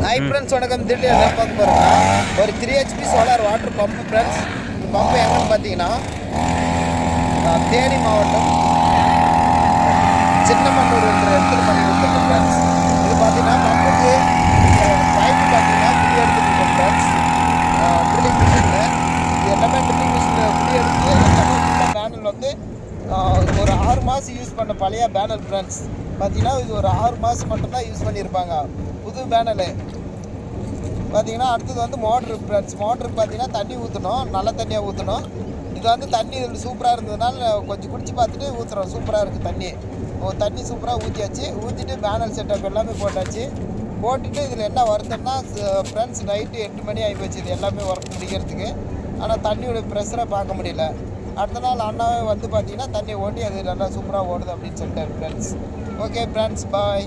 Hi friends வணக்கம். திடீர்னு என்ன பார்க்க போகிறோம்னா ஒரு 3 HP solar water pump friends. இந்த பம்பு எங்கன்னு பார்த்தீங்கன்னா தேனி மாவட்டம் சின்னமன்னூர் என்ற இடத்துல பண்ணி கொடுத்துருக்கோம் ஃப்ரெண்ட்ஸ். இது பார்த்தீங்கன்னா பம்புக்கு பைப்பு பார்த்தீங்கன்னா குடி எடுத்துருக்கோம் ஃப்ரெண்ட்ஸ். ட்ரில்லிங் மிஷினில் இது எல்லாமே ட்ரில்லிங் மிஷினில் குடி எடுத்து எல்லாமே பேனல் வந்து ஒரு 6 மாதம் யூஸ் பண்ண பழைய பேனல் ஃப்ரெண்ட்ஸ். பார்த்தீங்கன்னா இது ஒரு 6 மாதம் மட்டும்தான் யூஸ் பண்ணியிருப்பாங்க புது பேனலு. பார்த்தீங்கன்னா அடுத்தது வந்து மோட்ரு ஃப்ரெண்ட்ஸ். மோட்ருக்கு பார்த்தீங்கன்னா தண்ணி ஊற்றணும், நல்ல தண்ணியாக ஊற்றணும். இது வந்து தண்ணி இதில் சூப்பராக இருந்ததுனால கொஞ்சம் குடிச்சு பார்த்துட்டு ஊற்றுறோம். சூப்பராக இருக்குது தண்ணி. தண்ணி சூப்பராக ஊற்றியாச்சு. ஊற்றிட்டு பேனல் செட்டப் எல்லாமே போட்டாச்சு. போட்டுட்டு இதில் என்ன வருதுன்னா ஃப்ரெண்ட்ஸ் நைட்டு 8 மணி ஆகி போச்சு இது எல்லாமே ஒர்க் முடிக்கிறதுக்கு. ஆனால் தண்ணியோட ப்ரெஷரை பார்க்க முடியல. அடுத்த நாள் அண்ணாவே வந்து பார்த்தீங்கன்னா தண்ணி ஓட்டி அது நல்லா சூப்பராக ஓடுது அப்படின்னு சொல்லிட்டாரு ஃப்ரெண்ட்ஸ். ஓகே ஃப்ரெண்ட்ஸ், பாய்.